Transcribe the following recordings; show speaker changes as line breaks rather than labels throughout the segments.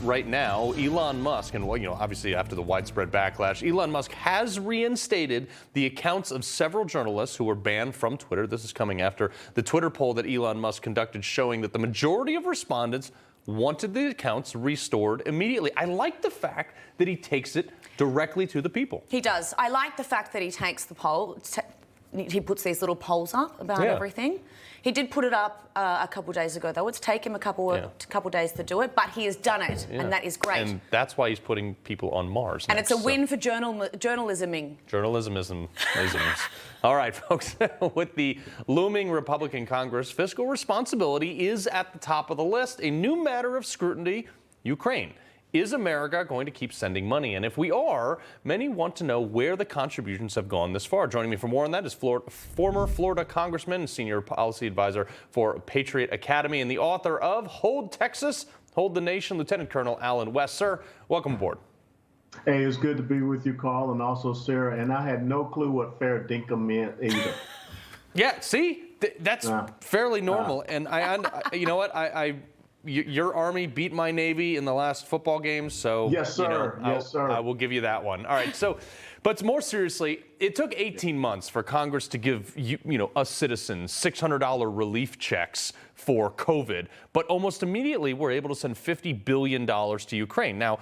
right now, Elon Musk, and obviously after the widespread backlash, Elon Musk has reinstated the accounts of several journalists who were banned from Twitter. This is coming after the Twitter poll that Elon Musk conducted showing that the majority of respondents wanted the accounts restored immediately. I like the fact that he takes it directly to the people.
He does. I like the fact that he takes the poll. He puts these little polls up about everything. He did put it up a couple of days ago, though. It's taken him a couple of days to do it, but he has done it, and that is great.
And that's why he's putting people on Mars
And
next,
it's a win for journalisming.
Journalismisms. All right, folks. With the looming Republican Congress, fiscal responsibility is at the top of the list. A new matter of scrutiny, Ukraine. Is America going to keep sending money? And if we are, many want to know where the contributions have gone this far. Joining me for more on that is former Florida Congressman and Senior Policy Advisor for Patriot Academy and the author of Hold Texas, Hold the Nation, Lieutenant Colonel Alan West. Sir, welcome aboard.
Hey, it's good to be with you, Carl, and also Sarah. And I had no clue what fair dinkum meant either.
Yeah, see? That's fairly normal. And you know what? Your Army beat my Navy in the last football game, so
yes, sir. Yes, sir.
I will give you that one. All right. So, but more seriously, it took 18 months for Congress to give us citizens $600 relief checks for COVID, but almost immediately we're able to send $50 billion to Ukraine. Now,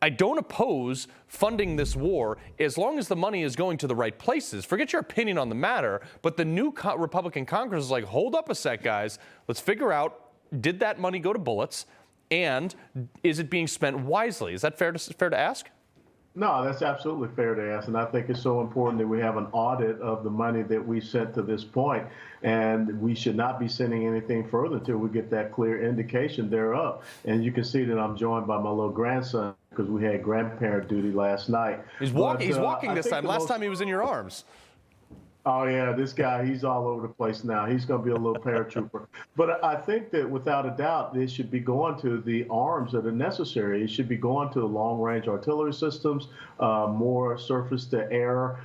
I don't oppose funding this war as long as the money is going to the right places. Forget your opinion on the matter, but the new Republican Congress is like, hold up a sec, guys. Let's figure out, did that money go to bullets, and is it being spent wisely? Is that fair to ask?
No, that's absolutely fair to ask, and I think it's so important that we have an audit of the money that we sent to this point, and we should not be sending anything further until we get that clear indication thereof. And you can see that I'm joined by my little grandson because we had grandparent duty last night.
He's walking this time. Last time he was in your arms.
Oh, yeah, this guy, he's all over the place now. He's going to be a little paratrooper. But I think that without a doubt, this should be going to the arms that are necessary. It should be going to the long-range artillery systems, more surface-to-air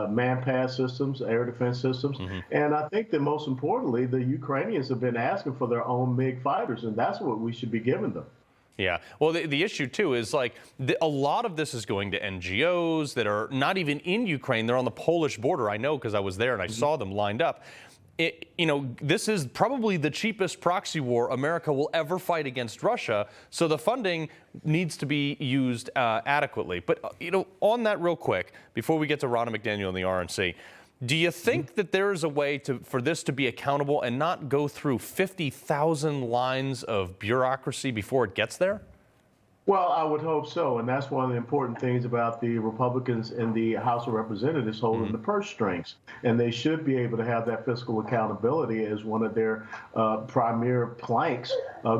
man-pass systems, air defense systems. And I think that most importantly, the Ukrainians have been asking for their own MiG fighters, and that's what we should be giving them.
Yeah. Well, the issue, too, is like a lot of this is going to NGOs that are not even in Ukraine. They're on the Polish border. I know because I was there and I saw them lined up. This is probably the cheapest proxy war America will ever fight against Russia. So the funding needs to be used adequately. But, on that real quick, before we get to Ronna McDaniel and the RNC, do you think that there is a way for this to be accountable and not go through 50,000 lines of bureaucracy before it gets there?
Well, I would hope so, and that's one of the important things about the Republicans in the House of Representatives holding the purse strings, and they should be able to have that fiscal accountability as one of their premier planks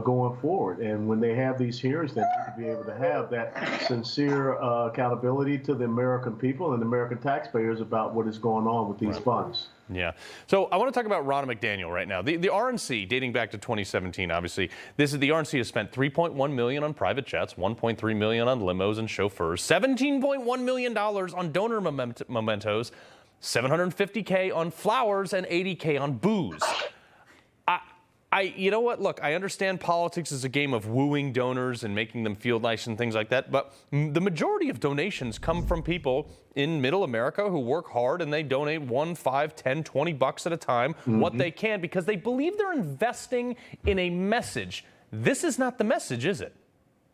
going forward. And when they have these hearings, they need to be able to have that sincere accountability to the American people and the American taxpayers about what is going on with these funds.
Yeah. So I want to talk about Ronna McDaniel right now. The RNC, dating back to 2017, obviously, the RNC has spent $3.1 million on private jets, $1.3 million on limos and chauffeurs, $17.1 million on donor mementos, $750K on flowers, and $80K on booze. You know what? Look, I understand politics is a game of wooing donors and making them feel nice and things like that, but the majority of donations come from people in middle America who work hard and they donate $1, $5, $10, $20 at a time, what they can, because they believe they're investing in a message. This is not the message, is it?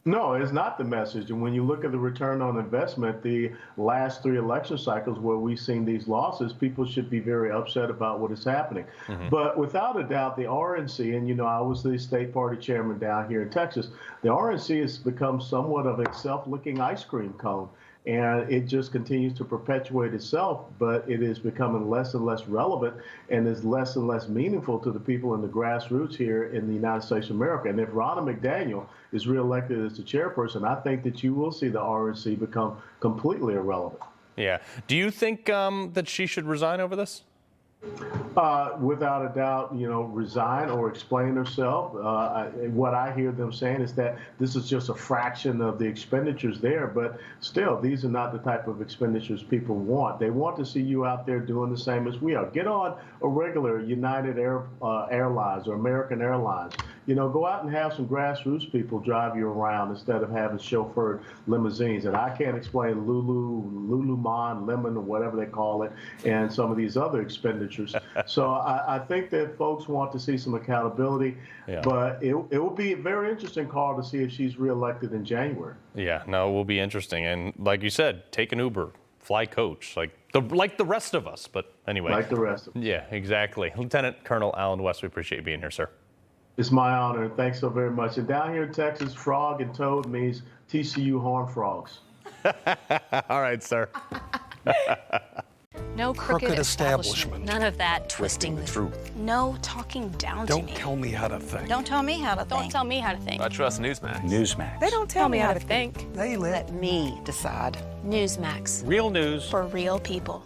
No, it's not the message. And when you look at the return on investment, the last 3 election cycles where we've seen these losses, people should be very upset about what is happening. But without a doubt, the RNC, and I was the state party chairman down here in Texas, the RNC has become somewhat of a self-licking ice cream cone. And it just continues to perpetuate itself, but it is becoming less and less relevant and is less and less meaningful to the people in the grassroots here in the United States of America. And if Ronna McDaniel is reelected as the chairperson, I think that you will see the RNC become completely irrelevant.
Yeah. Do you think that she should resign over this?
Without a doubt, resign or explain herself. What I hear them saying is that this is just a fraction of the expenditures there, but still, these are not the type of expenditures people want. They want to see you out there doing the same as we are. Get on a regular United Airlines or American Airlines. go out and have some grassroots people drive you around instead of having chauffeured limousines. And I can't explain Lululemon, Lemon, or whatever they call it, and some of these other expenditures. So I think that folks want to see some accountability, but it will be a very interesting call to see if she's reelected in January.
Yeah, no, it will be interesting. And like you said, take an Uber, fly coach, like the rest of us. But anyway.
Like the rest of us.
Yeah, exactly. Lieutenant Colonel Alan West, we appreciate you being here, sir.
It's my honor, and thanks so very much. And down here in Texas, frog and toad means TCU Horned Frogs.
All right, sir.
No crooked establishment.
None of that twisting the truth.
No talking down to me.
Don't tell me how to think.
Don't tell me how to think.
Don't tell me how to think.
I trust Newsmax.
Newsmax.
They don't tell me how to think.
They let
me decide.
Newsmax.
real news
For real people.